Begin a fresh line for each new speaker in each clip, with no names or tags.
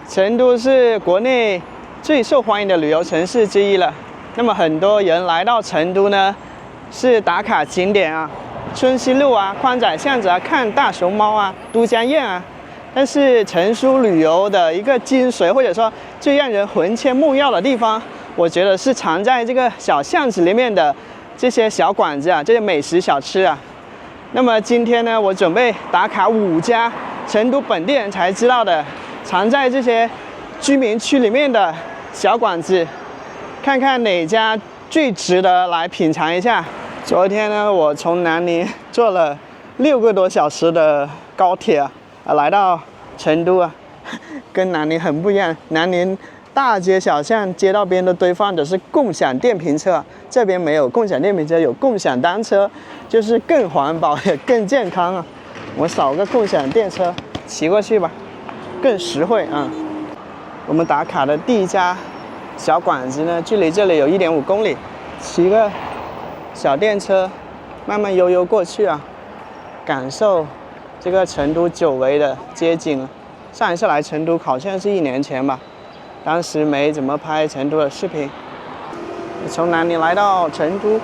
成都是国内最受欢迎的旅游城市之一了。那么很多人来到成都呢，是打卡景点啊，春熙路啊、宽窄巷子啊，看大熊猫啊、都江堰啊。但是成都旅游的一个精髓，或者说最让人魂牵梦绕的地方，我觉得是藏在这个小巷子里面的这些小馆子啊，这些美食小吃啊。那么今天呢，我准备打卡5家成都本地人才知道的，藏在这些居民区里面的小馆子，看看哪家最值得来品尝一下。昨天呢，我从南宁坐了6个多小时的高铁啊，来到成都啊，跟南宁很不一样。南宁大街小巷、街道边都堆放的是共享电瓶车，这边没有共享电瓶车，有共享单车，就是更环保也更健康啊。我扫个共享电车骑过去吧，更实惠啊。我们打卡的第一家小馆子呢，距离这里有1.5公里，骑个小电车慢慢悠悠过去啊，感受这个成都久违的街景。上一次来成都好像是1年前吧，当时没怎么拍成都的视频。从南宁来到成都，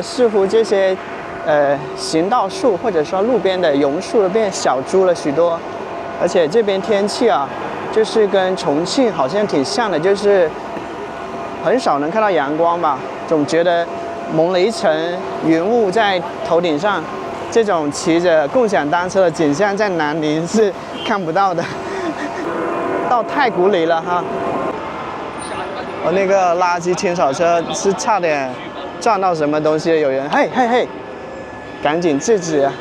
似乎这些行道树或者说路边的榕树变小株了许多，而且这边天气啊，就是跟重庆好像挺像的，就是很少能看到阳光吧，总觉得蒙了一层云雾在头顶上。这种骑着共享单车的景象在南宁是看不到的。到太古里了哈，我那个垃圾清扫车是差点撞到什么东西，有人嘿嘿嘿，赶紧制止啊！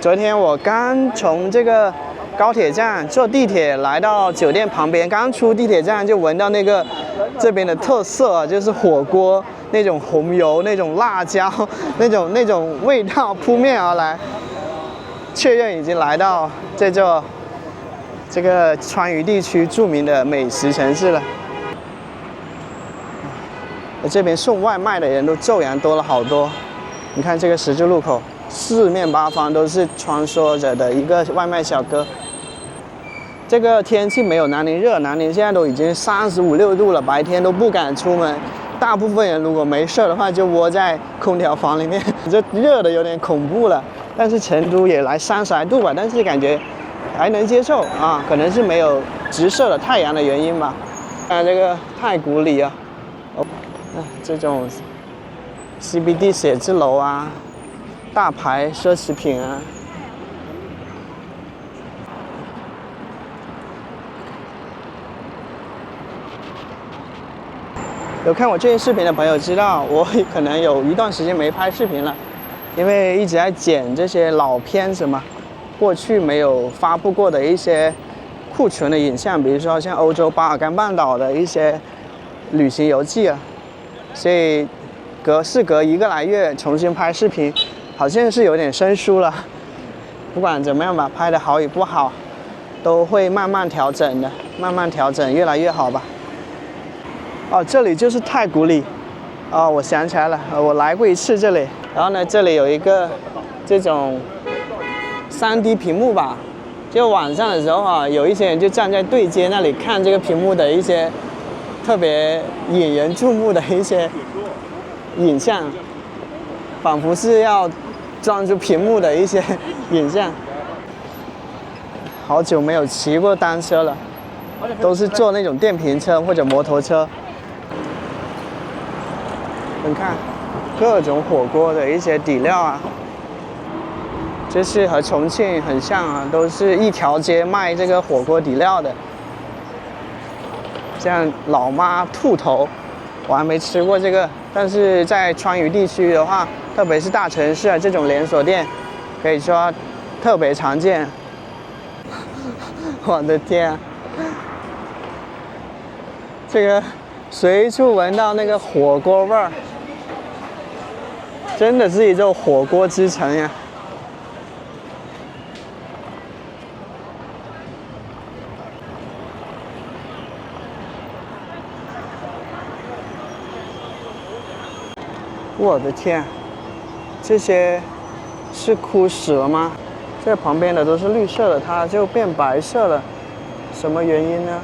昨天我刚从这个高铁站坐地铁来到酒店旁边，刚出地铁站就闻到那个这边的特色啊，就是火锅那种红油、那种辣椒、那种味道扑面而来，确认已经来到这个川渝地区著名的美食城市了。这边送外卖的人都骤然多了好多，你看这个十字路口，四面八方都是穿梭着的一个外卖小哥。这个天气没有南宁热，南宁现在都已经35、6度了，白天都不敢出门。大部分人如果没事的话，就窝在空调房里面，这热的有点恐怖了。但是成都也来30来度吧，但是感觉还能接受啊，可能是没有直射的太阳的原因吧。看这个太古里啊，这种 CBD 写字楼啊，大牌奢侈品啊。有看我最近视频的朋友知道，我可能有一段时间没拍视频了，因为一直在剪这些老片子嘛，过去没有发布过的一些库存的影像，比如说像欧洲巴尔干半岛的一些旅行游记啊，所以隔1个来月重新拍视频，好像是有点生疏了。不管怎么样吧，拍的好与不好，都会慢慢调整的，慢慢调整，越来越好吧。哦，这里就是太古里。哦，我想起来了，我来过一次这里。然后呢，这里有一个这种3D 屏幕吧，就晚上的时候啊，有一些人就站在对街那里看这个屏幕的一些特别引人注目的一些影像，仿佛是要装住屏幕的一些影像。好久没有骑过单车了，都是坐那种电瓶车或者摩托车。你看，各种火锅的一些底料啊，这是和重庆很像啊，都是一条街卖这个火锅底料的。像老妈兔头，我还没吃过这个，但是在川渝地区的话，特别是大城市啊，这种连锁店可以说特别常见。我的天啊，这个随处闻到那个火锅味儿，真的是一座火锅之城呀！我的天，这些是枯死了吗？这旁边的都是绿色的，它就变白色了，什么原因呢？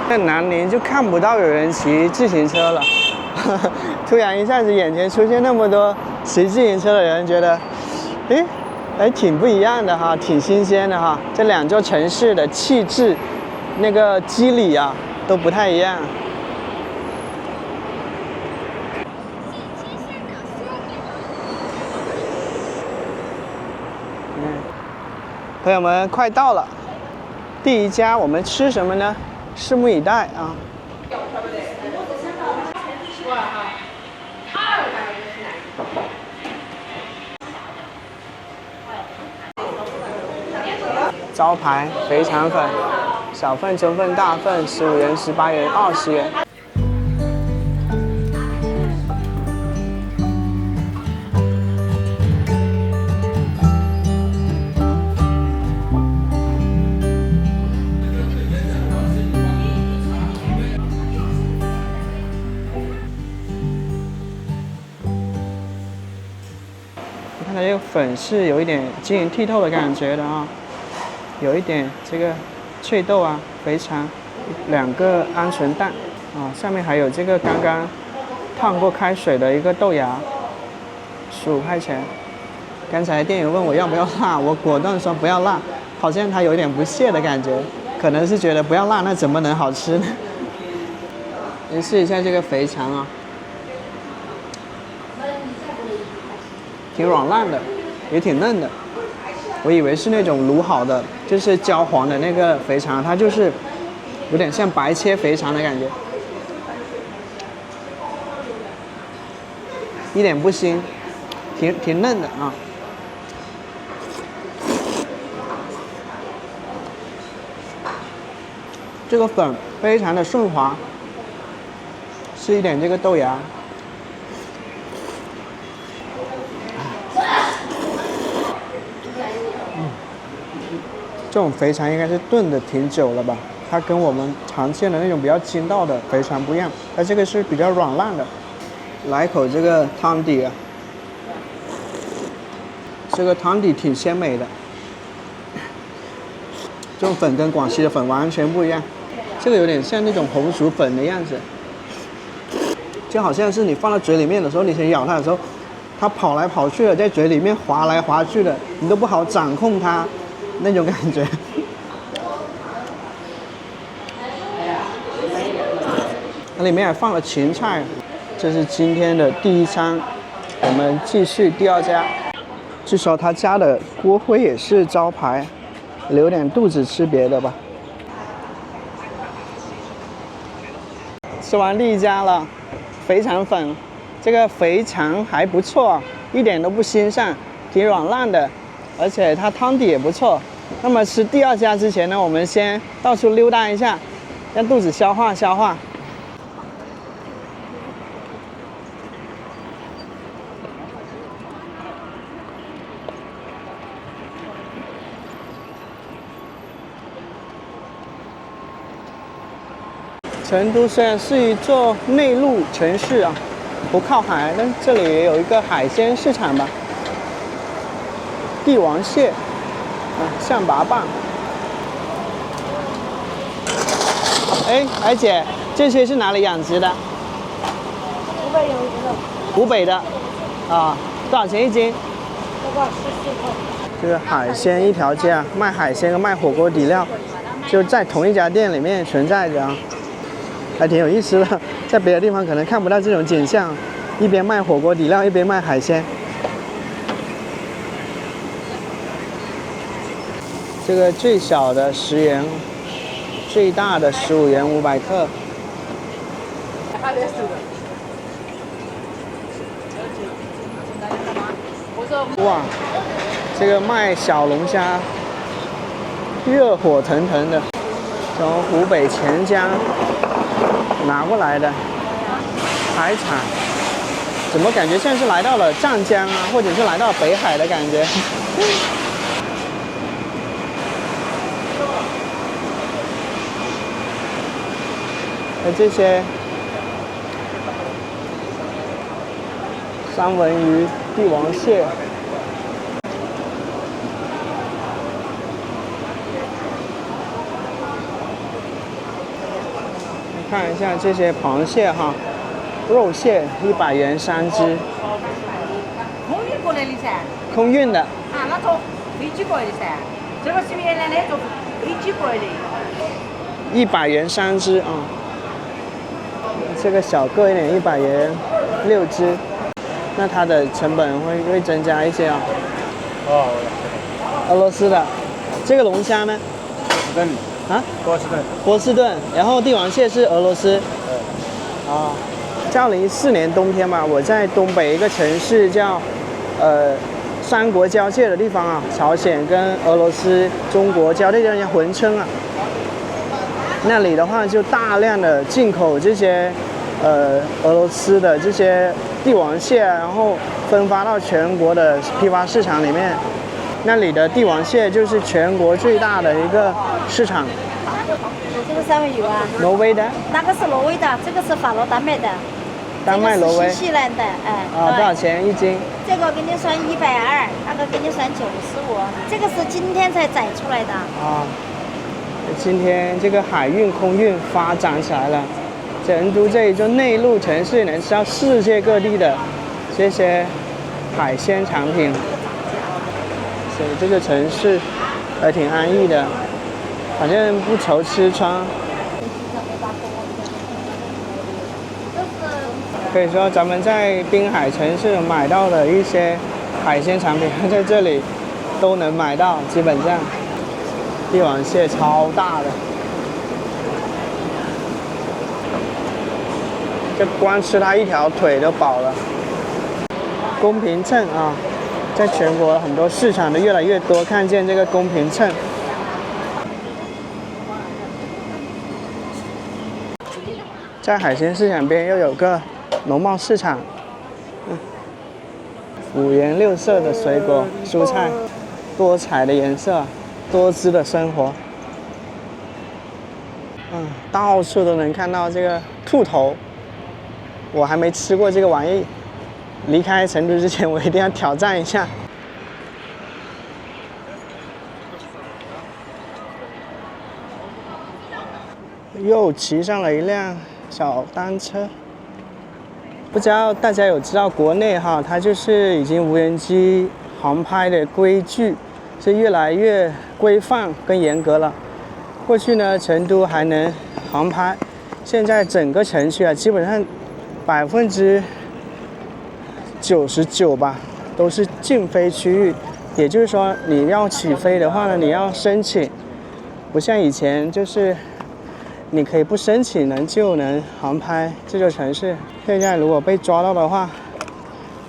在南宁就看不到有人骑自行车了，突然一下子眼前出现那么多骑自行车的人，觉得，还挺不一样的哈，挺新鲜的哈。这两座城市的气质，那个机理啊，都不太一样。朋友们，快到了，第一家我们吃什么呢？拭目以待啊！招牌肥肠粉，小份、中份、大份，15元、18元、20元。看它这个粉是有一点晶莹剔透的感觉的啊，有一点这个脆豆啊，肥肠，2个鹌鹑蛋啊，上面还有这个刚刚烫过开水的一个豆芽，15块钱。刚才店员问我要不要辣，我果断说不要辣，好像他有点不屑的感觉，可能是觉得不要辣那怎么能好吃呢？先试一下这个肥肠啊。挺软烂的，也挺嫩的。我以为是那种卤好的，就是焦黄的那个肥肠，它就是有点像白切肥肠的感觉，一点不腥，挺嫩的啊。这个粉非常的顺滑，试一点这个豆芽。这种肥肠应该是炖的挺久了吧？它跟我们常见的那种比较筋道的肥肠不一样，它这个是比较软烂的。来一口这个汤底啊，这个汤底挺鲜美的。这种粉跟广西的粉完全不一样，这个有点像那种红薯粉的样子，就好像是你放到嘴里面的时候，你想咬它的时候，它跑来跑去的，在嘴里面滑来滑去的，你都不好掌控它。那种感觉，它里面还放了芹菜。这是今天的第一餐，我们继续第2家。据说他家的锅盔也是招牌，留点肚子吃别的吧。吃完第1家了，肥肠粉，这个肥肠还不错，一点都不腥膻，挺软烂的。而且它汤底也不错。那么吃第2家之前呢，我们先到处溜达一下，让肚子消化消化。成都虽然是一座内陆城市啊，不靠海，但这里也有一个海鲜市场吧。帝王蟹，象拔蚌。哎姐，这些是哪里养殖的？
湖北养殖的。
湖北的，啊，多少钱1斤？
这个14块。
这个海鲜一条街啊，卖海鲜跟卖火锅底料，就在同一家店里面存在着啊，还挺有意思的。在别的地方可能看不到这种景象，一边卖火锅底料，一边卖海鲜。这个最小的10元，最大的15元500克。哇，这个卖小龙虾，热火腾腾的，从湖北潜江拿过来的海产，怎么感觉像是来到了湛江啊，或者是来到北海的感觉？这些三文鱼、帝王蟹。看一下这些螃蟹哈，肉蟹100元3只。
空运过来的噻。
空运的。
啊，那从飞机过来的噻。这个是原来的坐飞机过来的。
100元3只啊。这个小个一点，100元6只。那它的成本会增加一些啊。
哦，
俄罗斯的。这个龙虾呢？
波士顿。
啊？
波士顿。
波士顿，然后帝王蟹是俄罗斯。啊，在2014年冬天吧，我在东北一个城市叫三国交界的地方啊，朝鲜跟俄罗斯、中国交界的人家珲春啊，那里的话就大量的进口这些俄罗斯的这些帝王蟹，然后分发到全国的批发市场里面。那里的帝王蟹就是全国最大的一个市场。
这个三文鱼啊，
挪威的，
那个是挪威的，这个是法罗丹麦的，
丹麦、挪威。
新西兰的，哎。
啊，多少钱1斤？
这个给你算120，那个给你算95，这个是今天才宰出来的。
啊，今天这个海运、空运发展起来了，成都这一座内陆城市能吃到世界各地的这些海鲜产品，所以这个城市还挺安逸的，反正不愁吃穿。可以说咱们在滨海城市买到的一些海鲜产品，在这里都能买到，基本上。帝王蟹超大的，这光吃它一条腿都饱了。公平秤啊，在全国很多市场都越来越多看见这个公平秤。在海鲜市场边又有个农贸市场，五颜六色的水果、蔬菜，多彩的颜色，多姿的生活。到处都能看到这个兔头，我还没吃过这个玩意。离开成都之前，我一定要挑战一下。又骑上了一辆小单车。不知道大家有知道国内哈，它就是已经无人机航拍的规矩是越来越规范跟严格了。过去呢，成都还能航拍，现在整个城区啊，基本上99%吧，都是禁飞区域。也就是说，你要起飞的话呢，你要申请，不像以前就是你可以不申请就能航拍这座城市。现在如果被抓到的话，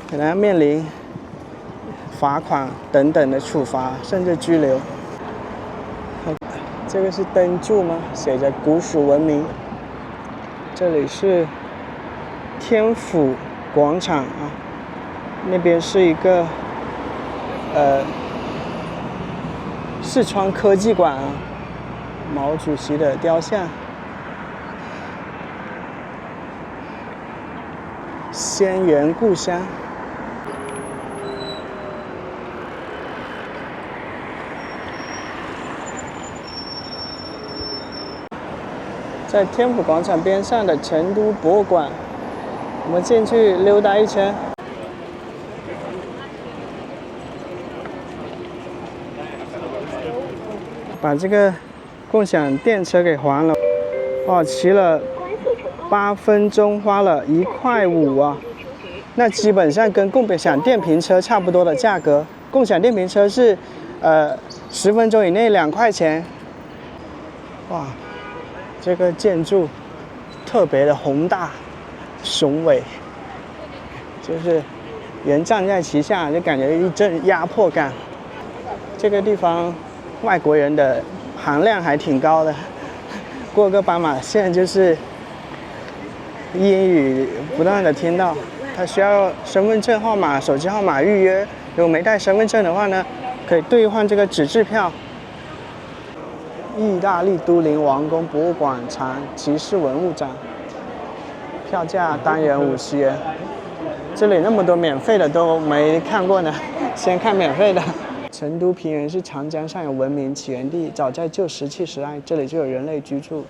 可能要面临罚款等等的处罚，甚至拘留。这个是灯柱吗？写着古蜀文明。这里是天府广场啊，那边是一个四川科技馆啊，毛主席的雕像。仙源故乡。在天府广场边上的成都博物馆，我们进去溜达一圈。把这个共享电车给还了，哇，骑了8分钟，花了1.5块啊！那基本上跟共享电瓶车差不多的价格。共享电瓶车是10分钟以内2块钱。哇，这个建筑特别的宏大、雄伟，就是人站在其下就感觉一阵压迫感。这个地方外国人的含量还挺高的，过个斑马线就是英语不断的听到。他需要身份证号码、手机号码预约，如果没带身份证的话呢，可以兑换这个纸质票。意大利都灵王宫博物馆藏骑士文物展，票价单人50元，这里那么多免费的都没看过呢，先看免费的。成都平原是长江上游文明起源地，早在旧石器时代，这里就有人类居住，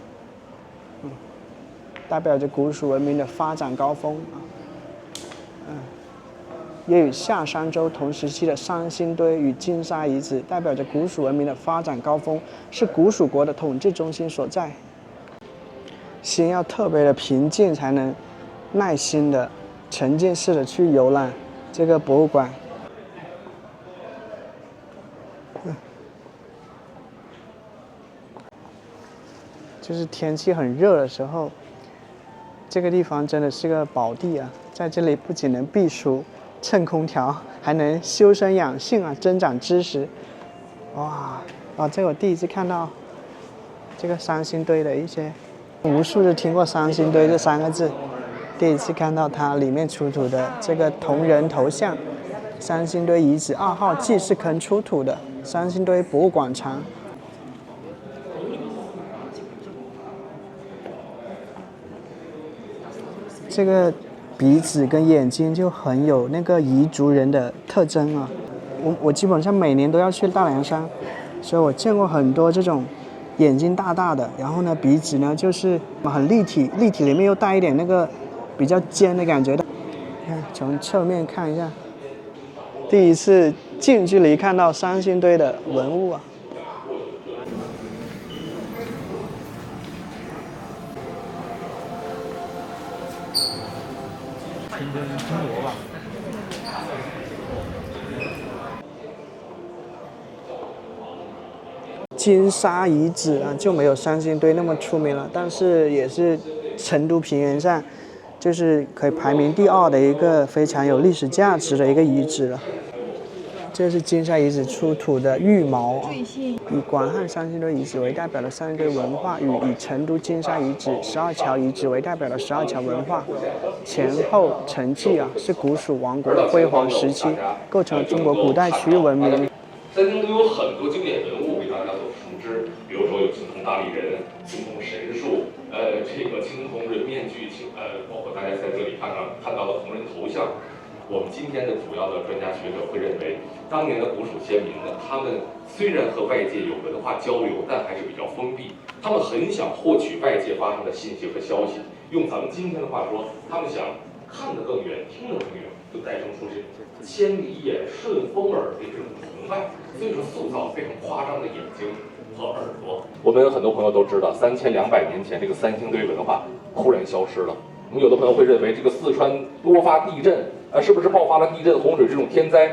代表着古蜀文明的发展高峰啊。也与夏商周同时期的三星堆与金沙遗址，代表着古蜀文明的发展高峰，是古蜀国的统治中心所在。心要特别的平静，才能耐心的、沉浸式的去游览这个博物馆。就是天气很热的时候，这个地方真的是个宝地啊！在这里不仅能避暑、蹭空调，还能修身养性啊，增长知识。哇，这我第一次看到这个三星堆的一些，无数次听过三星堆这3个字，第一次看到它里面出土的这个铜人头像，三星堆遗址2号祭祀坑出土的三星堆博物馆藏。这个鼻子跟眼睛就很有那个彝族人的特征啊。我基本上每年都要去大凉山，所以我见过很多这种眼睛大大的，然后呢鼻子呢就是很立体，立体里面又带一点那个比较尖的感觉的。看，从侧面看一下，第一次近距离看到三星堆的文物啊。金沙遗址啊，就没有三星堆那么出名了，但是也是成都平原上就是可以排名第2的一个非常有历史价值的一个遗址了。这是金沙遗址出土的玉矛啊，以广汉三星堆遗址为代表的三星堆文化，与以成都金沙遗址、12桥遗址为代表的12桥文化前后承继啊，是古蜀王国的辉煌时期，构成了中国古代区域文明。
三星堆有很多经典文物被大家所熟知，比如说有青铜大力人、青铜神树，这个青铜人面具，包括大家在这里看到的铜人头像。我们今天的主要的专家学者会认为，当年的古蜀先民呢，他们虽然和外界有文化交流，但还是比较封闭。他们很想获取外界发生的信息和消息，用咱们今天的话说，他们想看得更远，听得更远，就诞生出这种千里眼、顺风耳的这种崇拜，所以说塑造非常夸张的眼睛和耳朵。我们很多朋友都知道，3200年前这个三星堆文化突然消失了。我们有的朋友会认为，这个四川多发地震，是不是爆发了地震、洪水这种天灾，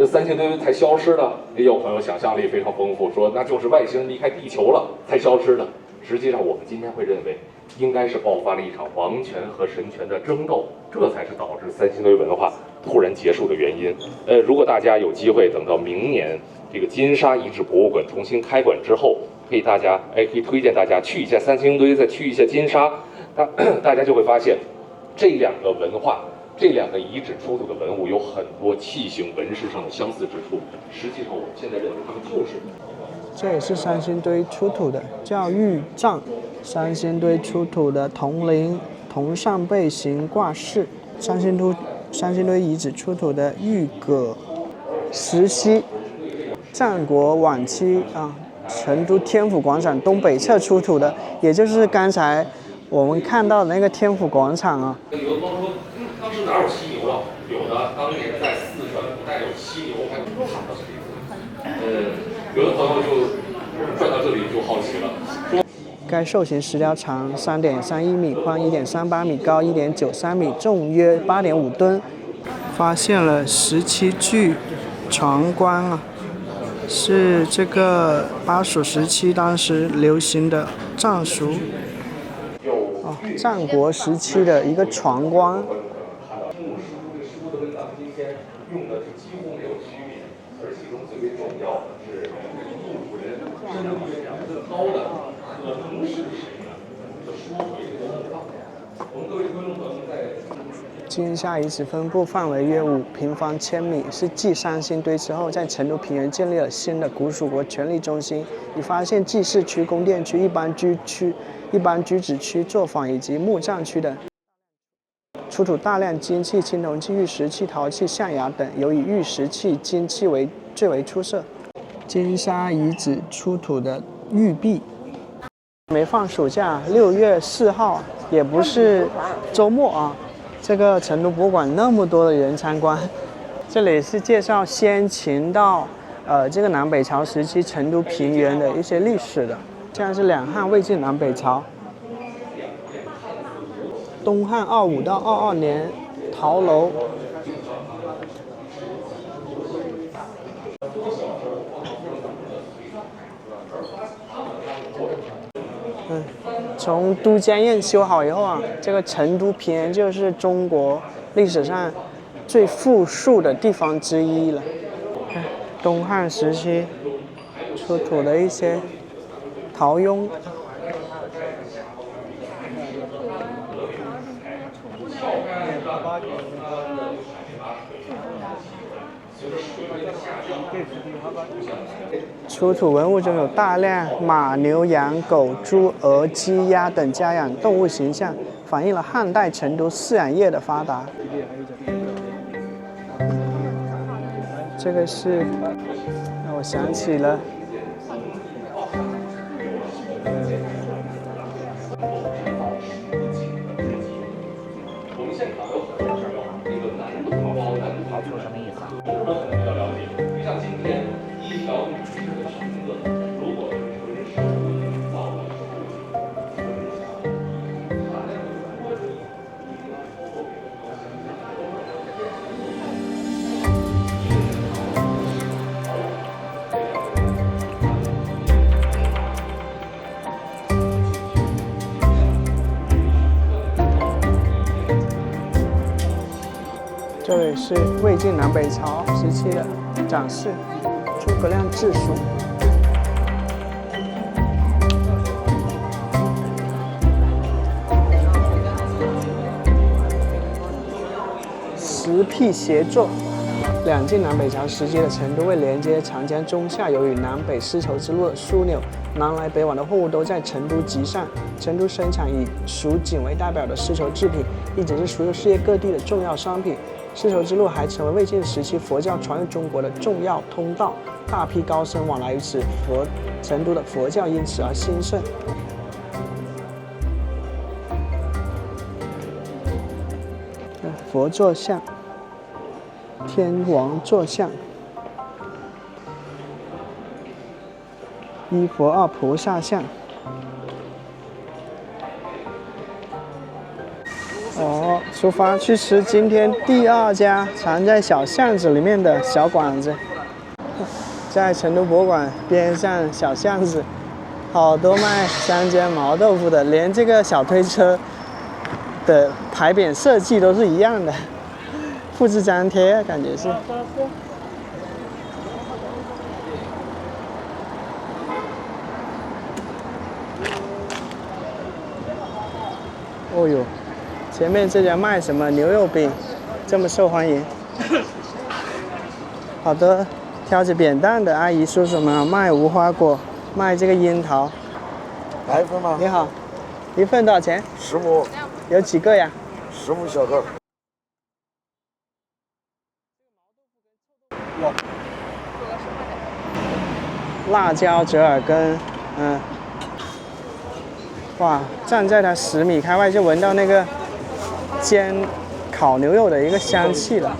三星堆才消失的？也有朋友想象力非常丰富，说那就是外星人离开地球了才消失的。实际上，我们今天会认为，应该是爆发了一场王权和神权的争斗，这才是导致三星堆文化突然结束的原因。如果大家有机会等到明年这个金沙遗址博物馆重新开馆之后，可以推荐大家去一下三星堆，再去一下金沙。大家就会发现，这2个文化、这2个遗址出土的文物有很多器形纹饰上的相似之处。实际上，我们现在认为它们就是。
这也是三星堆出土的，叫玉杖。三星堆出土的铜铃、铜上背形挂饰，三星堆遗址出土的玉戈、石溪。战国晚期啊，成都天府广场东北侧出土的，也就是刚才我们看到的那个天府广场啊。
有的朋友说，当时哪有犀牛啊？有的，当年在四川古代有犀牛，还有看到这里。有的朋友就转到这里就好奇了，说
该兽形石雕长3.31米，宽1.38米，高1.93米，重约8.5吨。发现了17具床棺啊，是这个巴蜀时期当时流行的藏俗。战国时期的一个床棺。
木书这个书都跟咱们今天用的是几乎没有区别，而其中最为重要的是木主人身比两个高的，可能是谁呢？就说回这个墓葬。我们各位观众朋友在
金沙遗址分布范围约5平方千米，是继三星堆之后，在成都平原建立了新的古蜀国权力中心，以发现祭祀区、宫殿区、一般居止区、作坊以及墓葬区的出土大量金器、青铜器、玉石器、陶器、象牙等，尤以玉石器、金器最为出色。金沙遗址出土的玉璧。没放暑假，6月4号也不是周末啊。这个成都博物馆那么多的人参观，这里是介绍先秦到这个南北朝时期成都平原的一些历史的。这样是两汉、魏晋、南北朝。东汉25到22年陶楼。从都江堰修好以后啊，这个成都平原就是中国历史上最富庶的地方之一了。东汉时期出土的一些陶俑。出土文物中有大量马、牛、羊、狗、猪、鹅、鸡、鸭等家养动物形象，反映了汉代成都饲养业的发达。这个是让我想起了这里是魏晋南北朝时期的展示，诸葛亮治蜀。石辟协作。两晋南北朝时期的成都为连接长江中下游与南北丝绸之路的枢纽，南来北往的货物都在成都集散。成都生产以蜀锦为代表的丝绸制品，一直是输入世界各地的重要商品。丝绸之路还成为魏晋时期佛教传入中国的重要通道，大批高僧往来于此，成都的佛教因此而兴盛。佛坐像，天王坐像，一佛二菩萨像。出发去吃今天第2家藏在小巷子里面的小馆子。在成都博物馆边上小巷子，好多卖香煎毛豆腐的，连这个小推车的牌匾设计都是一样的，复制粘贴，感觉是。哦呦，前面这家卖什么牛肉饼，这么受欢迎？好多挑着扁担的阿姨叔叔们卖无花果，卖这个樱桃。
来一份吗？
你好，一份多少钱
？15。
有几个呀
？15小个。
辣椒折耳根，哇，站在它10米开外就闻到那个煎烤牛肉的一个香气了。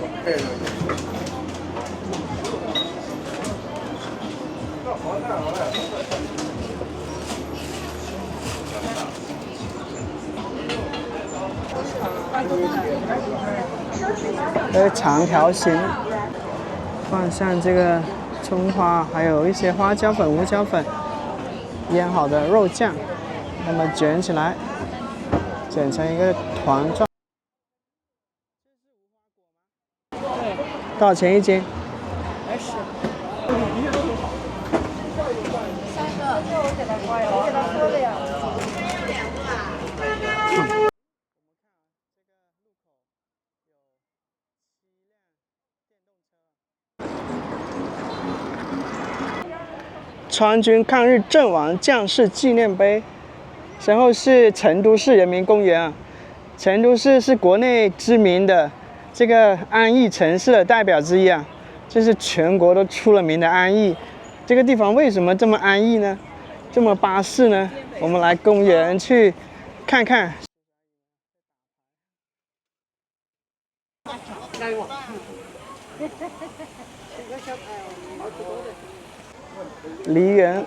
长条形，放上这个葱花，还有一些花椒粉、胡椒粉，腌好的肉酱，那么卷起来，卷成一个团状。多少钱一斤
？20。3个。我给他说的呀。
川军抗日阵亡将士纪念碑，身后是成都市人民公园啊。成都市是国内知名的这个安逸城市的代表之一啊，这是全国都出了名的安逸。这个地方为什么这么安逸呢？这么巴适呢？我们来公园去看看。梨园，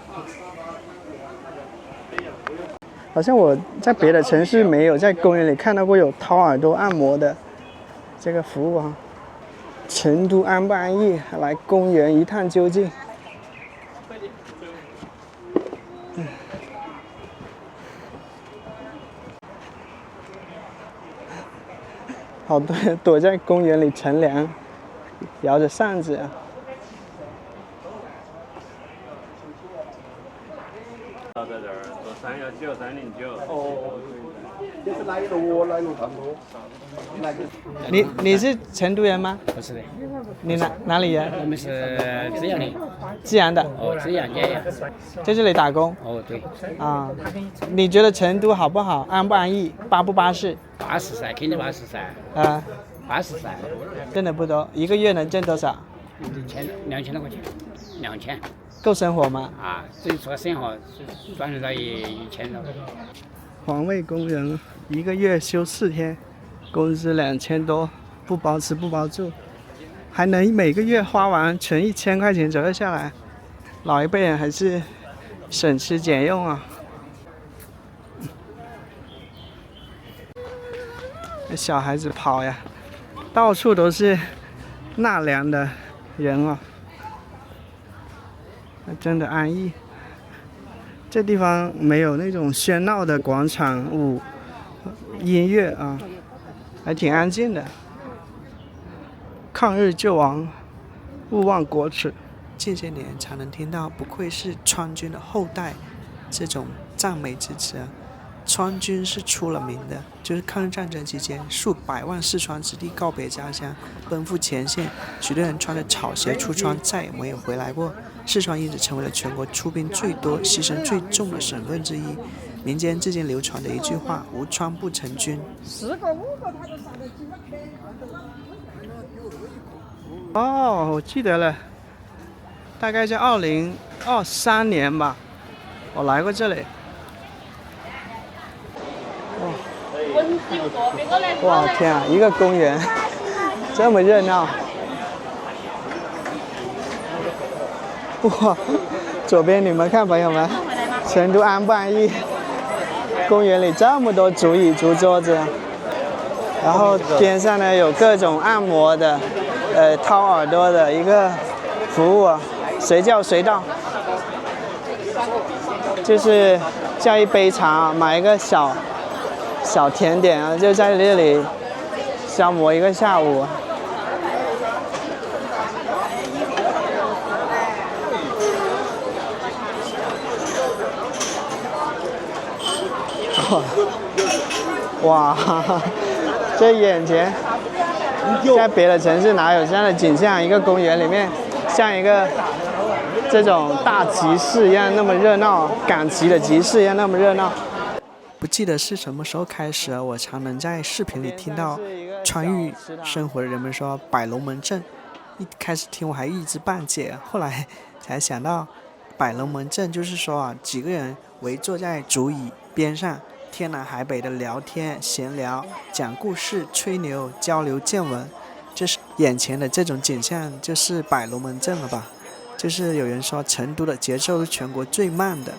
好像我在别的城市没有在公园里看到过有掏耳朵按摩的这个服务啊。成都安不安逸？来公园一探究竟。好多人躲在公园里乘凉，摇着扇子啊。
到在这儿坐319、309。
哦，这是来路差不多。
你是成都人吗？
不是的，
你哪里人？
我们是资阳的。
济阳的。
哦，资阳姐呀。
在这里打工。
哦，对。
啊，你觉得成都好不好？安不安逸？巴不巴适？
巴适噻，肯定巴适噻。
啊，
巴适噻。
挣的不多，一个月能挣多少
2000多块钱，2000。
够生活吗？
啊，至于说生活，转入到1000多。
环卫工人一个月休4天，工资2000多，不包吃不包住，还能每个月花完存1000块钱左右下来。老一辈人还是省吃俭用啊。小孩子跑呀，到处都是纳凉的人啊，真的安逸。这地方没有那种喧闹的广场舞、音乐啊，还挺安静的。抗日救亡，勿忘国耻。近些年常能听到不愧是川军的后代这种赞美之词啊。川军是出了名的，就是抗日战争期间，数百万四川子弟告别家乡，奔赴前线，许多人穿着草鞋出川，再也没有回来过。四川因此成为了全国出兵最多、牺牲最重的省份之一。民间至今流传的一句话：“无川不成军。”哦，我记得了，大概在2023年吧，我来过这里。哇天啊，一个公园这么热闹！哇，左边你们看，朋友们，成都安不安逸？公园里这么多竹椅、竹桌子，然后边上呢有各种按摩的、掏耳朵的一个服务啊，随叫随到，就是叫一杯茶，买一个小甜点啊，就在这里消磨一个下午。哇，这眼前在别的城市哪有这样的景象？一个公园里面像一个这种大集市一样那么热闹，赶集的集市一样那么热闹。不记得是什么时候开始我常能在视频里听到川渝生活的人们说摆龙门阵。一开始听我还一知半解，后来才想到摆龙门阵就是说几个人围坐在竹椅边上，天南海北的聊天闲聊，讲故事吹牛，交流见闻。就是眼前的这种景象就是摆龙门阵了吧。就是有人说成都的节奏是全国最慢的。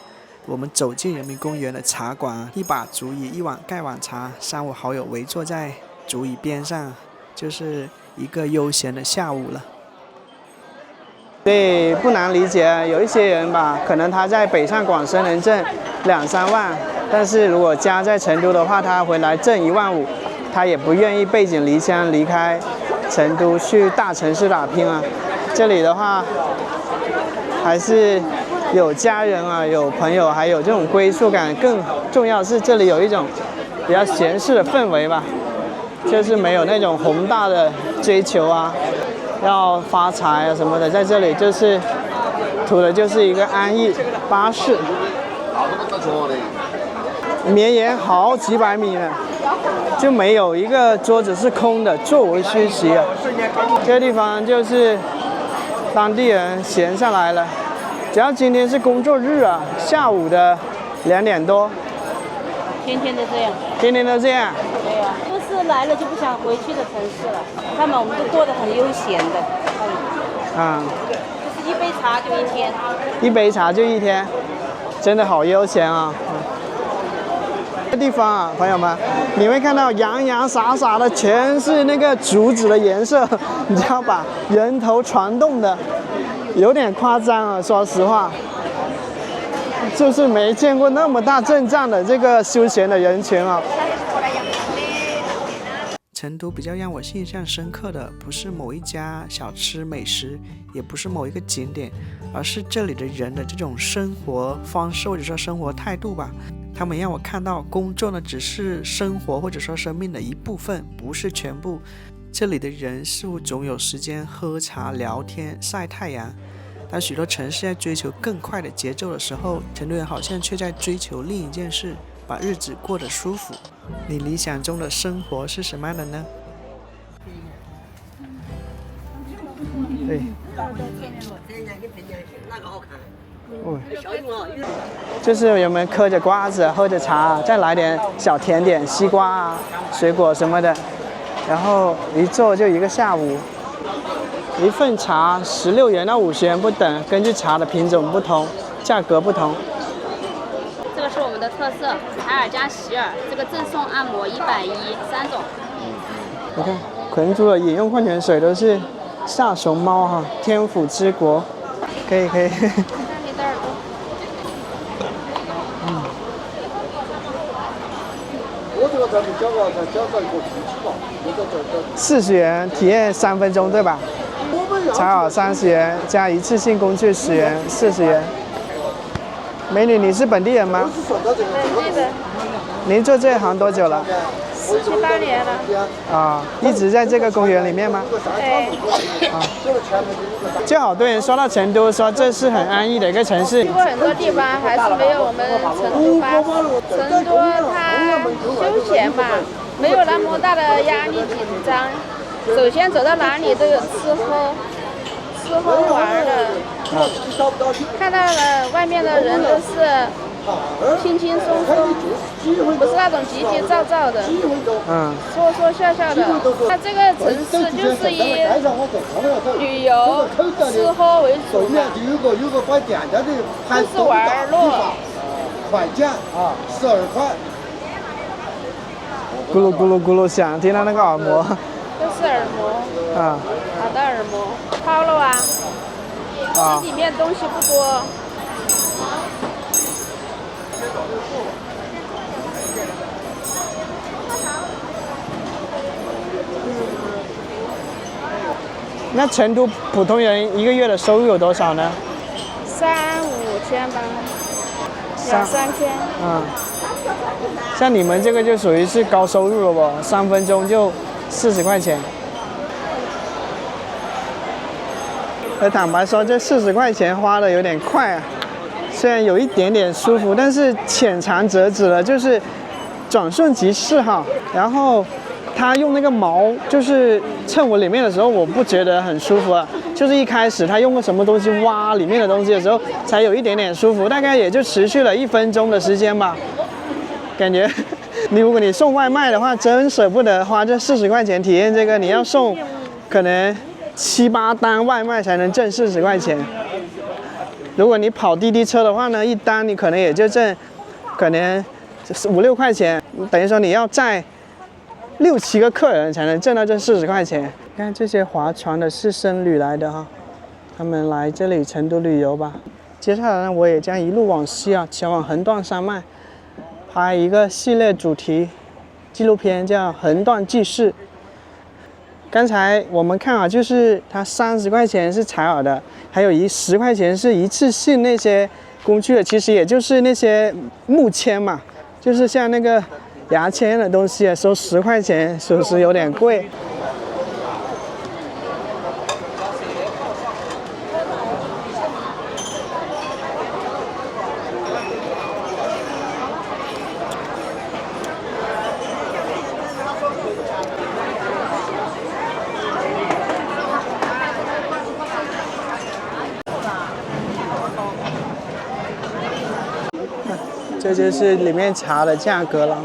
我们走进人民公园的茶馆，一把竹椅，一碗盖碗茶，3、5好友围坐在竹椅边上，就是一个悠闲的下午了。所以不难理解，有一些人吧，可能他在北上广深能挣2、3万，但是如果家在成都的话，他回来挣1万5，他也不愿意背井离乡离开成都去大城市打拼啊。这里的话，还是有家人啊，有朋友，还有这种归属感。更重要是这里有一种比较闲适的氛围吧，就是没有那种宏大的追求啊，要发财啊什么的，在这里就是图的就是一个安逸巴适。绵延好几百米呢，就没有一个桌子是空的作为休息啊。这个地方就是当地人闲下来了，只要今天是工作日啊，下午的2点多，
天天都这样。
天天都这样。
对呀、就是来了就不想回去的城市了。他们我们都过得很悠闲的。
啊、
就是一杯茶就一天。
一杯茶就一天，真的好悠闲啊。这地方啊，朋友们，你会看到洋洋洒洒的全是那个竹子的颜色，你知道吧？人头攒动的，有点夸张啊，说实话。就是没见过那么大阵仗的这个休闲的人群啊。成都比较让我印象深刻的，不是某一家小吃美食，也不是某一个景点，而是这里的人的这种生活方式或者说生活态度吧。他们让我看到，工作呢只是生活或者说生命的一部分，不是全部。这里的人似乎总有时间喝茶、聊天、晒太阳。当许多城市在追求更快的节奏的时候，成都人好像却在追求另一件事，把日子过得舒服。你理想中的生活是什么样的呢？对。就是有没有嗑着瓜子，喝着茶，再来点小甜点，西瓜啊、水果什么的，然后一坐就一个下午。一份茶16元到50元不等，根据茶的品种不同，价格不同。
这个是我们的特色，采耳加洗耳，这个赠送按摩110，3种。
你看，昆珠的饮用矿泉水都是萨熊猫哈，天府之国，可以可以。
看你的耳朵。
我这个产品交个一个机器嘛
，40元体验3分钟对吧？采耳30元，加一次性工具10元，40元。美女，你是本地人吗？
本地的。
您做这行多久了
？7、8年了。
啊，一直在这个公园里面吗？
对。
啊。就好多人说到成都，说这是很安逸的一个城市。
去过很多地方，还是没有我们成都巴适。成都它休闲嘛，没有那么大的压力紧张。首先走到哪里都有吃喝玩的，看到了外面的人都是轻轻松松，不是那种急急躁躁的，说说笑笑的。它这个城市就是以旅游、吃喝为主嘛，就是玩乐。
快价啊，12块。
咕噜咕噜咕噜响，听到那个耳膜。
都是耳膜。
啊。
好的耳膜，抛了啊。这里面东西不多。
那成都普通人一个月的收入有多少呢
？3、5千吧，2、3千。
像你们这个就属于是高收入了不？3分钟就40块钱。坦白说，这40块钱花的有点快啊。虽然有一点点舒服，但是浅尝辄止了，就是转瞬即逝哈。然后他用那个毛，就是蹭我里面的时候，我不觉得很舒服啊。就是一开始他用个什么东西挖里面的东西的时候，才有一点点舒服，大概也就持续了1分钟的时间吧。感觉如果你送外卖的话，真舍不得花这40块钱体验这个，你要送可能7、8单外卖才能挣40块钱。如果你跑滴滴车的话呢，一单你可能也就挣可能5、6块钱，等于说你要载6、7个客人才能挣到这40块钱。看这些划船的是僧侣来的哈，他们来这里成都旅游吧。接下来呢，我也将一路往西啊，前往横断山脉，拍一个系列主题纪录片，叫《横断纪事》。刚才我们看啊，就是它30块钱是采耳的，还有10块钱是一次性那些工具的，其实也就是那些木签嘛，就是像那个牙签的东西，收10块钱，属实有点贵。这就是里面茶的价格了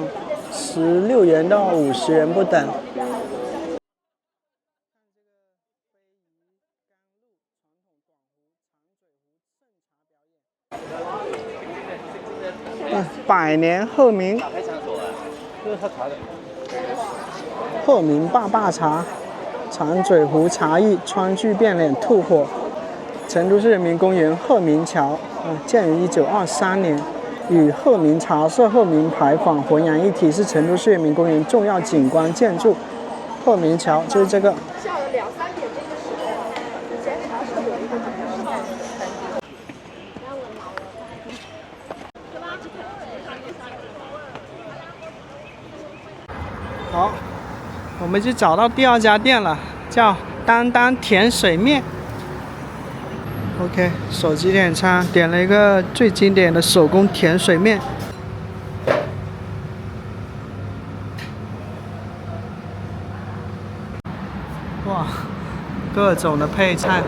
，16元到50元不等。百年鹤鸣，鹤鸣坝坝茶，长嘴湖茶艺，川剧变脸吐火。成都市人民公园鹤鸣桥建于1923年，与鹤鸣茶社、鹤鸣牌坊浑然一体，是成都市人民公园重要景观建筑。鹤鸣桥就是这个。
下了2、3点这个时候，以前茶社有一个
好，我们就找到第2家店了，叫丹丹甜水面。OK， 手机点餐，点了一个最经典的手工甜水面。哇，各种的配菜。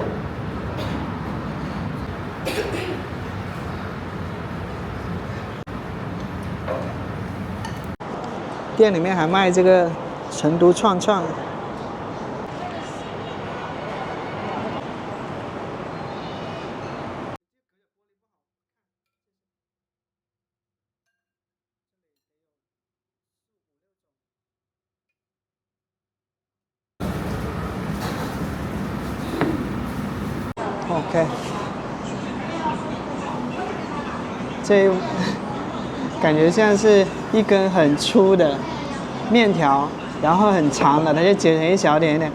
店里面还卖这个成都串串。OK， 这感觉像是一根很粗的面条，然后很长的，它就截成一小点点。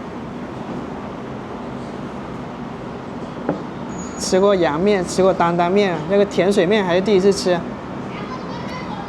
吃过阳面，吃过担担面，那个甜水面还是第一次吃，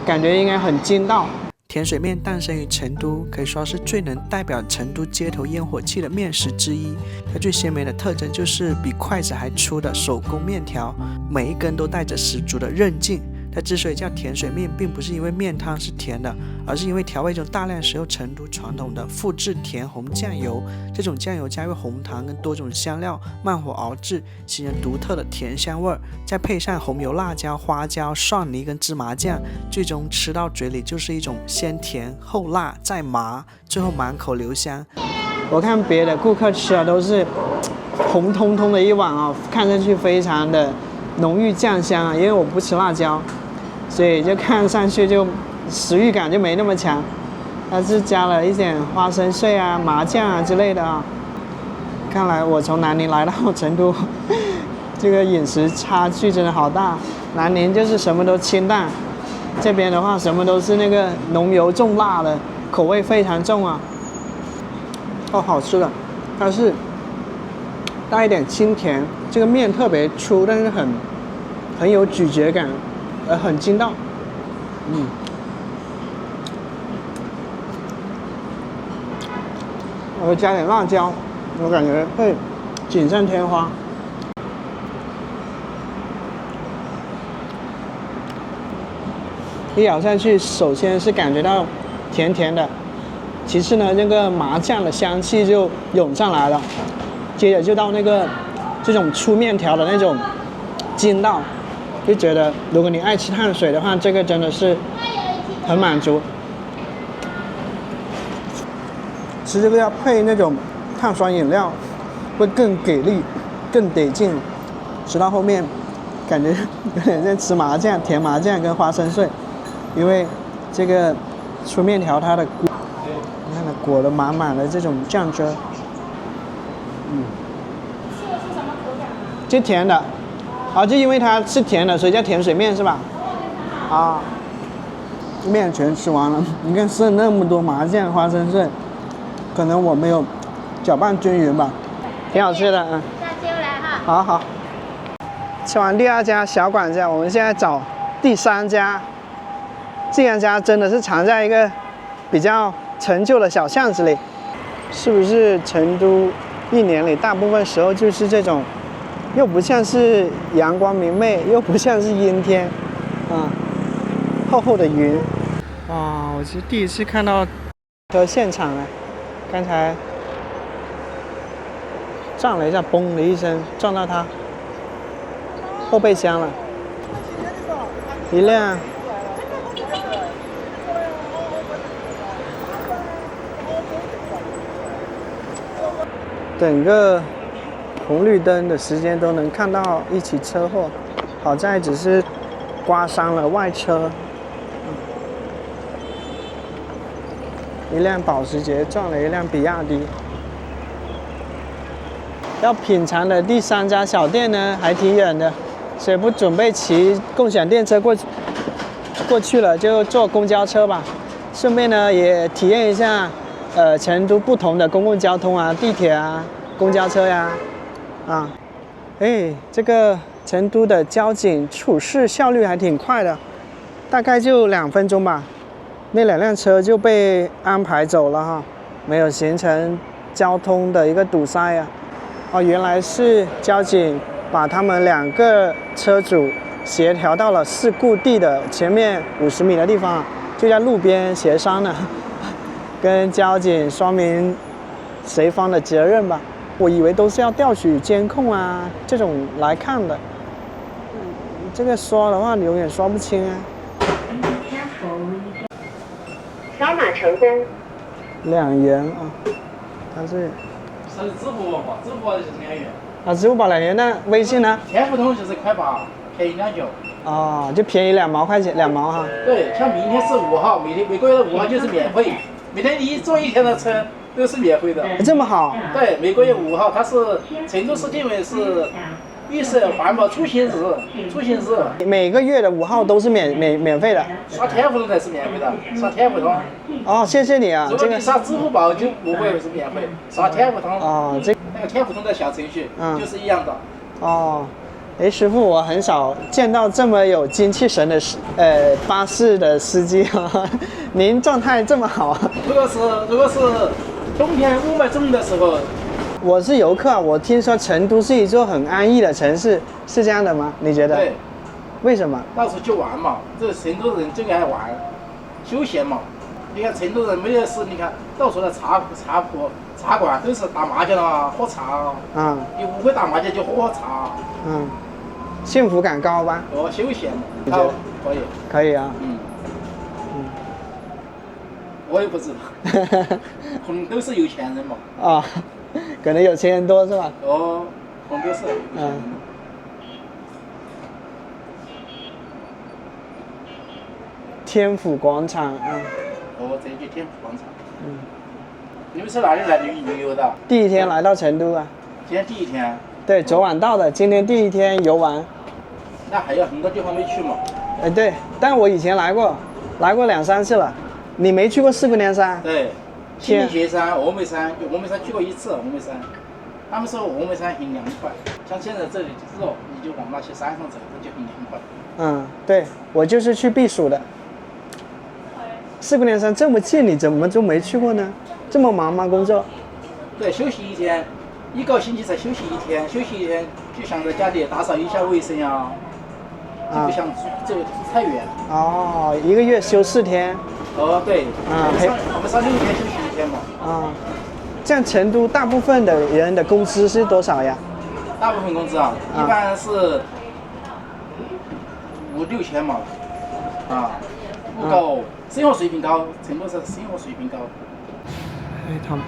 感觉应该很筋道。甜水面诞生于成都，可以说是最能代表成都街头烟火气的面食之一。它最鲜明的特征就是比筷子还粗的手工面条，每一根都带着十足的韧劲。它之所以叫甜水面，并不是因为面汤是甜的，而是因为调味中大量使用成都传统的复制甜红酱油。这种酱油加入红糖跟多种香料，慢火熬制，形成独特的甜香味儿。再配上红油、辣椒、花椒、蒜泥跟芝麻酱，最终吃到嘴里就是一种先甜后辣再麻，最后满口留香。我看别的顾客吃的都是红彤彤的一碗啊，看上去非常的浓郁酱香啊，因为我不吃辣椒。所以就看上去就食欲感就没那么强，它是加了一点花生碎啊、麻酱啊之类的啊。看来我从南宁来到成都，这个饮食差距真的好大。南宁就是什么都清淡，这边的话什么都是那个浓油重辣的，口味非常重啊。哦，好吃的，它是带一点清甜，这个面特别粗，但是很有咀嚼感。很筋道，我会加点辣椒，我感觉会锦上添花。一咬下去，首先是感觉到甜甜的，其次呢，那个麻酱的香气就涌上来了，接着就到那个这种粗面条的那种筋道。就觉得如果你爱吃碳水的话，这个真的是很满足。吃这个要配那种碳酸饮料，会更给力、更得劲。吃到后面，感觉有点像吃麻酱、甜麻酱跟花生碎，因为这个粗面条它的你看它裹得满满的这种酱汁，就甜的。就因为它是甜的，所以叫甜水面是吧？面全吃完了，你看剩那么多麻酱、花生碎，可能我没有搅拌均匀吧，挺好吃的啊。
下次又来哈。
好。吃完第2家小馆子，我们现在找第3家。这2家真的是藏在一个比较陈旧的小巷子里，是不是成都一年里大部分时候就是这种？又不像是阳光明媚，又不像是阴天，厚厚的云。哇，我是第一次看到车现场啊！刚才撞了一下，嘣的一声撞到它后备箱了，一辆整个红绿灯的时间都能看到一起车祸，好在只是刮伤了外车。一辆保时捷撞了一辆比亚迪。要品尝的第3家小店呢，还挺远的，所以不准备骑共享电车过去了，就坐公交车吧。顺便呢，也体验一下成都不同的公共交通啊，地铁啊，公交车呀，这个成都的交警处事效率还挺快的，大概就2分钟吧，那2辆车就被安排走了哈，没有形成交通的一个堵塞呀。原来是交警把他们2个车主协调到了事故地的前面50米的地方，就在路边协商呢，跟交警说明谁方的责任吧。我以为都是要调取监控啊这种来看的，这个说的话你永远说不清啊。
扫码成功。
2元啊，它是
支付宝嘛，支付宝就是2元。
支付宝2元，那微信呢？
天互通就是块8，便宜2角。
就便宜2毛块钱，2毛哈。
对，像明天是5号，每个月的5号就是免费，每天你坐1天的车都是免费的。
这么好？
对，每个月5号，它是成都市定为是绿色环保出行日，
每个月的5号都是免费的。
刷天互通才是免费的，刷天互通。
谢谢你啊。
如果你刷支付宝就不会是免费，刷天互通。那个天互通的小程序就是一样的。
师傅，我很少见到这么有精气神的巴士的司机啊，您状态这么好。
如果是冬天雾霾重的时候。
我是游客，我听说成都是一座很安逸的城市，是这样的吗？你觉得？
对。
为什么？
到处去玩嘛，这成都人最爱玩，休闲嘛。你看成都人没有事，你看到处的茶馆都是打麻将啊，喝茶啊。你不会打麻将就喝茶。
幸福感高吧？
休闲嘛，高可以。
可以啊。
我也不知道，可能都是有钱人嘛。
可能有钱人多是吧？
可能都是。
天府广场
这就天府广场。你们是哪里来旅游的？
第一天来到成都啊。
今天第1天。
对，昨晚到的，今天第1天游玩。
那还有很多地方没去嘛？
对，但我以前来过2、3次了。你没去过四姑娘山？
对，西岭雪山、峨眉山去过1次。峨眉山，他们说峨眉山很凉快，像现在这里热，你就往那些山上走，这就很凉快。
对，我就是去避暑的。四姑娘山这么近，你怎么就没去过呢？这么忙吗？工作？
对，休息1天，1个星期才休息1天，休息1天就想在家里打扫一下卫生呀，就不想走太远。
1个月休4天。
对，我们上6天休息1天嘛。
这样成都大部分的人的工资是多少呀？
大部分工资一般是5、6千嘛。不高，生活水平高，成都是生活水平高。
他们。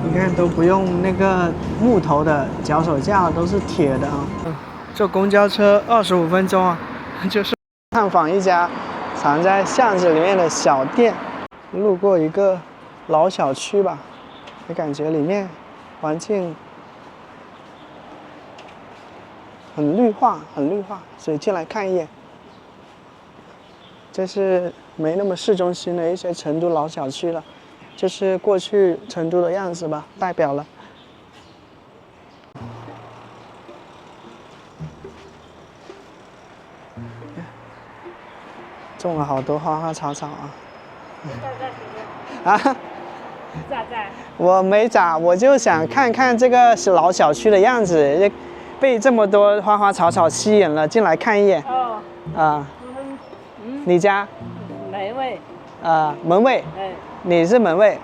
你看都不用那个木头的脚手架，都是铁的啊。坐公交车25分钟啊，就是探访一家藏在巷子里面的小店。路过一个老小区吧，也感觉里面环境很绿化，所以进来看一眼。这是没那么市中心的一些成都老小区了。这是过去成都的样子吧，代表了。种了好多花花草草啊！
咋？
我没咋，我就想看看这个老小区的样子，被这么多花花草草吸引了，进来看一眼。你家？
门卫。
门卫。你是门卫？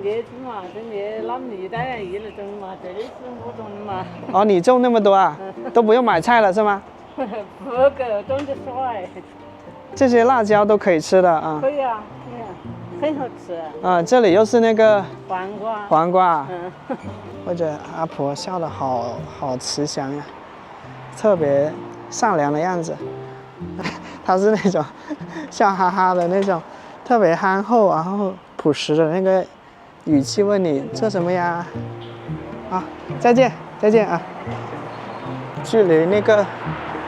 叶子嘛，种叶那蜜袋一那种嘛，这里是我种的嘛。
哦，你种那么多啊，都不用买菜了是吗？
不够，种的少。
这些辣椒都可以吃的啊。
可以啊，可以啊，很好吃。
啊，这里又是那个
黄瓜。
黄瓜。或者阿婆笑得好慈祥呀，特别善良的样子。她是那种笑哈哈的那种，特别憨厚，然后朴实的那个语气问你做什么呀？啊，再见啊！距离那个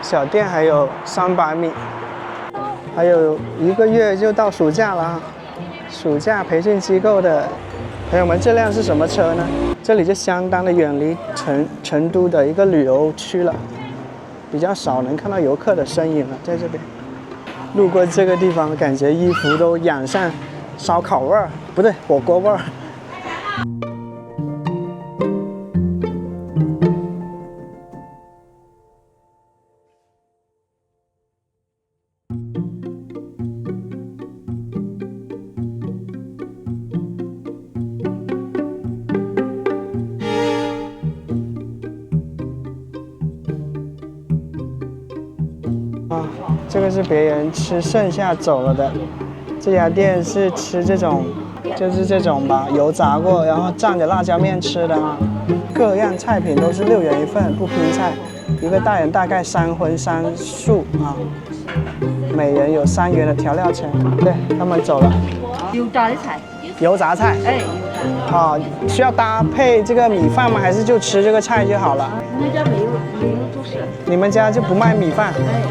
小店还有300米，还有1个月就到暑假了啊！暑假培训机构的朋友们，这辆是什么车呢？这里就相当的远离成都的一个旅游区了，比较少能看到游客的身影了。在这边路过这个地方，感觉衣服都染上烧烤味儿，不对，火锅味儿。这个是别人吃剩下走了的，这家店是吃这种，就是这种吧，油炸过，然后蘸着辣椒面吃的啊。各样菜品都是6元一份，不拼菜，一个大人大概3荤3素啊，每人有3元的调料钱。对，他们走了。
油炸的菜。
油炸菜。
哎。
啊，需要搭配这个米饭吗？还是就吃这个菜就好了？
我们家没有主食。
你们家就不卖米饭？
哎。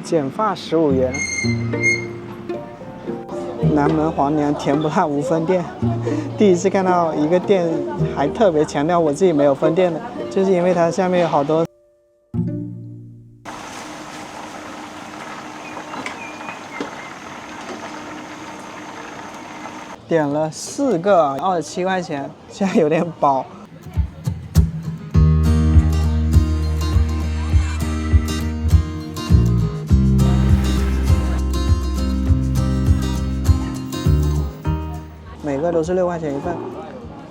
剪发15元。南门黄娘甜不辣无分店，第一次看到一个店还特别强调我自己没有分店的，就是因为它下面有好多。点了4个，27块钱，现在有点饱。每个都是6块钱一份。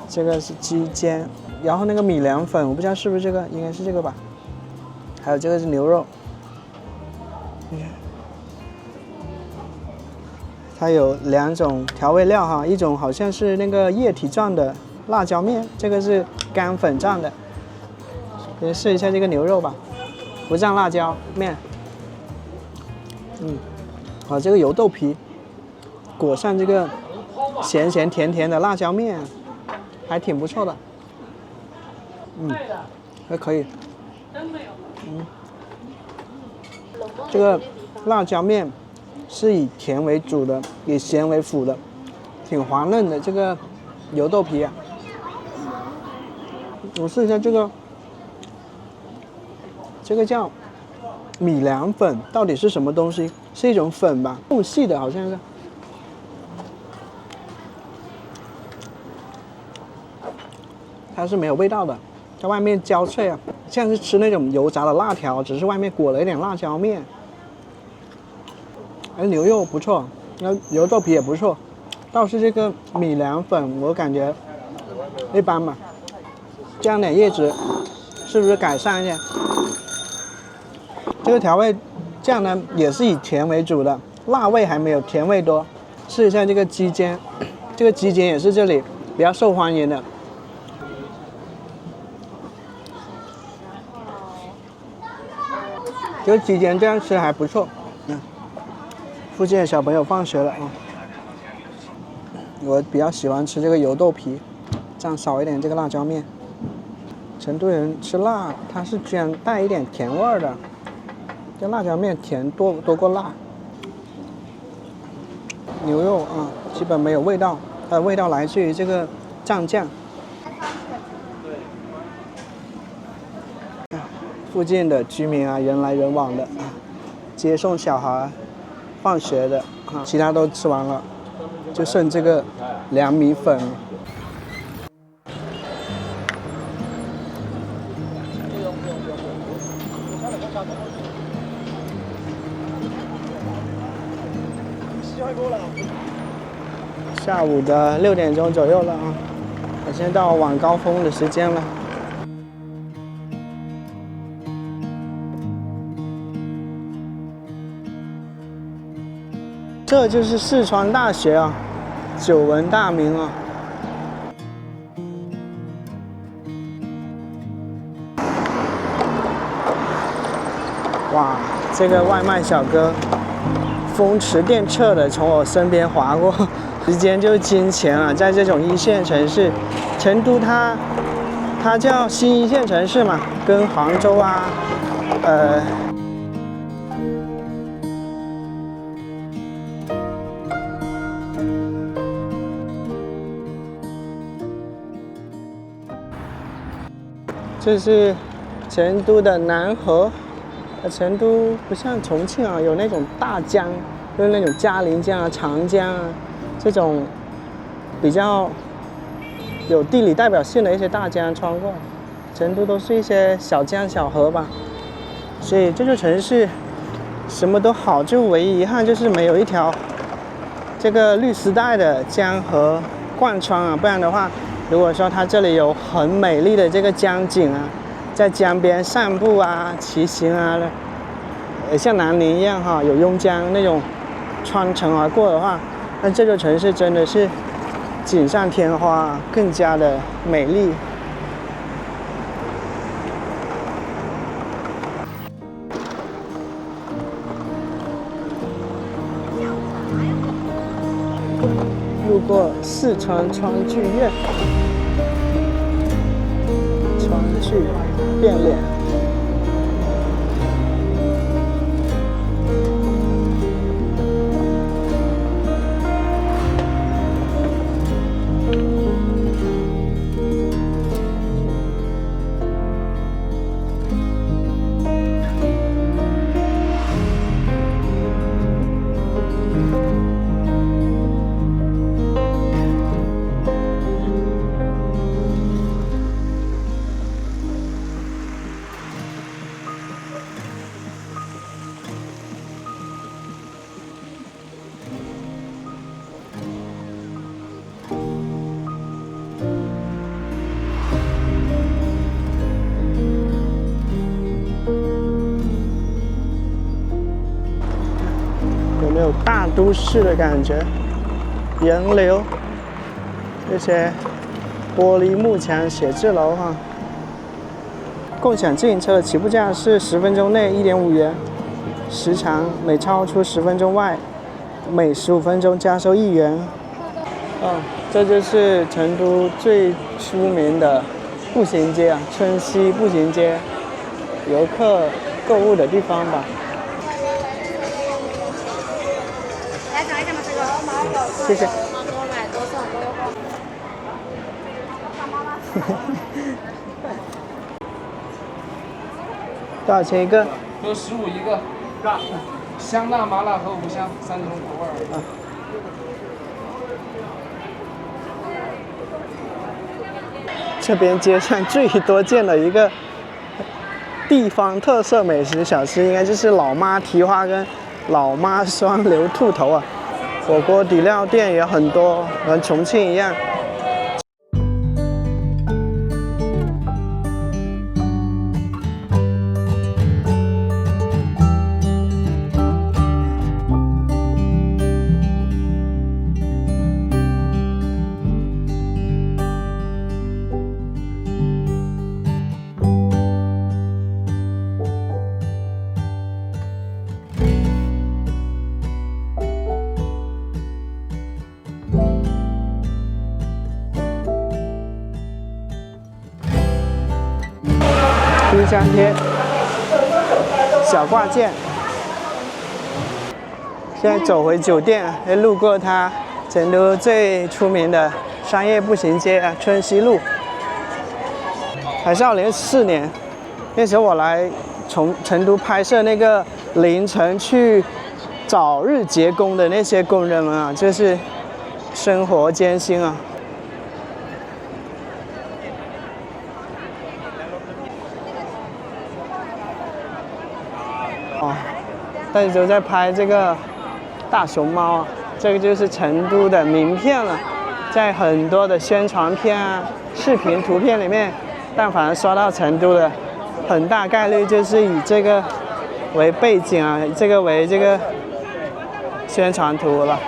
这个是鸡尖，然后那个米凉粉，我不知道是不是这个，应该是这个吧。还有这个是牛肉。它有2种调味料哈，一种好像是那个液体状的辣椒面，这个是干粉状的。先试一下这个牛肉吧，不蘸辣椒面。好，这个油豆皮裹上这个咸咸甜甜的辣椒面，还挺不错的。还可以。这个辣椒面是以甜为主的，以咸为辅的，挺滑嫩的。这个油豆皮啊，我试一下这个，这个叫米凉粉，到底是什么东西？是一种粉吧，细细的，好像是。它是没有味道的，在外面焦脆啊，像是吃那种油炸的辣条，只是外面裹了一点辣椒面。牛肉不错，油豆皮也不错，倒是这个米凉粉我感觉一般吧，加点叶子是不是改善一下？这个调味酱呢也是以甜为主的，辣味还没有甜味多。试一下这个鸡尖，这个鸡尖也是这里比较受欢迎的。这个鸡尖这样吃还不错。附近的小朋友放学了啊，我比较喜欢吃这个油豆皮，蘸少一点这个辣椒面。成都人吃辣，它是居然带一点甜味儿的，这辣椒面甜多过辣。牛肉啊，基本没有味道，它的味道来自于这个蘸酱。附近的居民啊，人来人往的啊，接送小孩放学的啊，其他都吃完了，就剩这个凉米粉。下午的6点钟左右了啊，我现在到晚高峰的时间了。这就是四川大学啊，久闻大名啊。哇，这个外卖小哥风驰电掣的从我身边划过，时间就是金钱啊！在这种一线城市，成都它叫新一线城市嘛，跟杭州啊，这是成都的南河。成都不像重庆啊，有那种大江，就是那种嘉陵江啊、长江啊，这种比较有地理代表性的一些大江穿过。成都都是一些小江小河吧，所以这座城市什么都好，就唯一遗憾就是没有一条这个绿丝带的江河贯穿啊，不然的话，如果说它这里有很美丽的这个江景啊。在江边散步啊、骑行啊，像南宁一样哈，有邕江那种穿城而过的话，那这座城市真的是锦上添花，更加的美丽。路过四川川剧院，川剧。变脸，有大都市的感觉，人流，这些玻璃幕墙写字楼哈。共享自行车的起步价是10分钟内1.5元，时长每超出10分钟外，每15分钟加收1元。这就是成都最出名的步行街啊，春熙步行街，游客购物的地方吧。谢谢。多少钱一个？
有15一个，香辣、麻辣和五香3种口味。
这边街上最多见的一个地方特色美食小吃，应该就是老妈蹄花跟老妈双流兔头啊。火锅底料店也很多，和重庆一样。冰箱贴、小挂件。现在走回酒店，路过它成都最出名的商业步行街啊，春熙路。还是2004年，那时候我来从成都拍摄那个凌晨去早日结工的那些工人们啊，真是生活艰辛啊。大家都在拍这个大熊猫啊，这个就是成都的名片了，在很多的宣传片啊、视频、图片里面，但凡刷到成都的，很大概率就是以这个为背景啊，这个为这个宣传图了。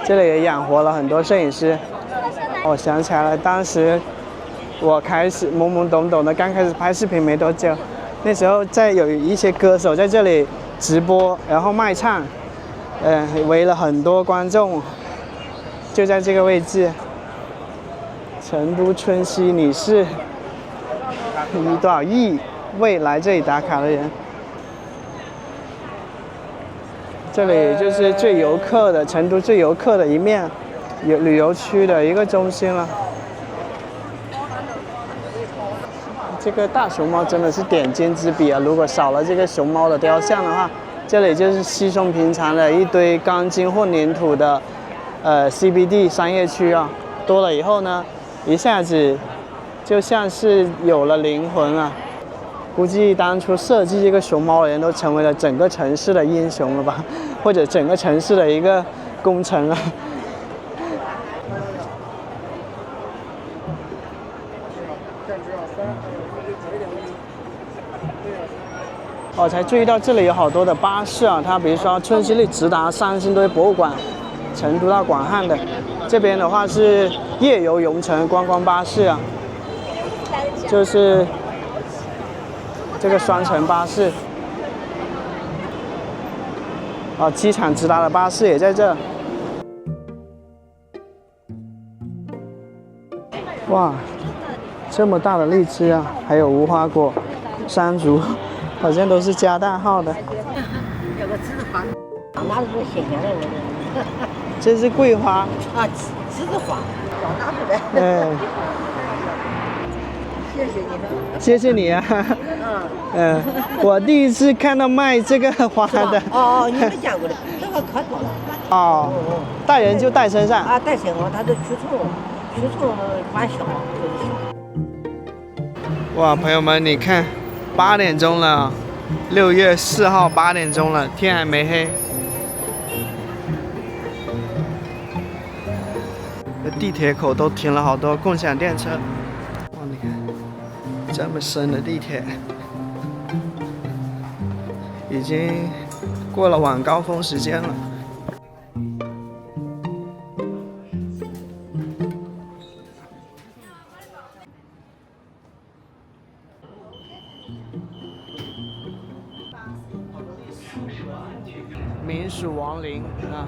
这里也养活了很多摄影师。我想起来了，当时我开始懵懵懂懂的，刚开始拍视频没多久，那时候有一些歌手在这里直播，然后卖唱，围了很多观众，就在这个位置。成都春熙，你是有多少亿位来这里打卡的人？这里就是最游客的成都最游客的一面，旅游区的一个中心了。这个大熊猫真的是点睛之笔啊！如果少了这个熊猫的雕像的话，这里就是稀松平常的一堆钢筋混凝土的CBD 商业区啊。多了以后呢，一下子就像是有了灵魂啊！估计当初设计这个熊猫的人都成为了整个城市的英雄了吧，或者整个城市的一个功臣了。我才注意到这里有好多的巴士啊，它比如说春熙路直达三星堆博物馆，成都到广汉的，这边的话是夜游蓉城观光巴士啊，就是这个双层巴士。啊，机场直达的巴士也在这。哇，这么大的荔枝啊，还有无花果、山竹。好像都是加大号的。
有个栀子花，那是新鲜的味道。
这是桂花。
啊，栀子花，拿出来。
嗯。
谢谢你们。
谢谢你啊。嗯。我第一次看到卖这个花的。
哦，你没见过的，这个可多了。
哦。带人就带身上。
啊，带身上，它是驱虫管销。
哇，朋友们，你看。8点钟了，6月4号8点钟了，天还没黑。地铁口都停了好多共享电车。哇，你看，这么深的地铁，已经过了晚高峰时间了。民属王陵啊，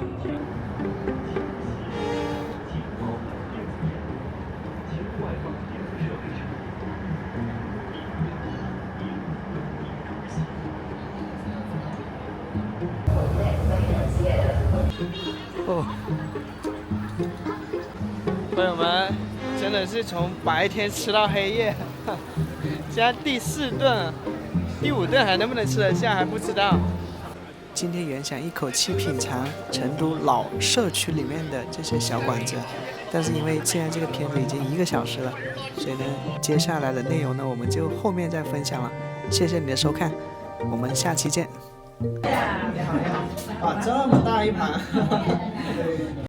哦，朋友们，真的是从白天吃到黑夜，现在第4顿，第5顿还能不能吃得下还不知道。今天原想一口气品尝成都老社区里面的这些小馆子，但是因为现在这个片子已经1个小时了，所以呢，接下来的内容呢，我们就后面再分享了。谢谢你的收看，我们下期见。哇，这么大一盘！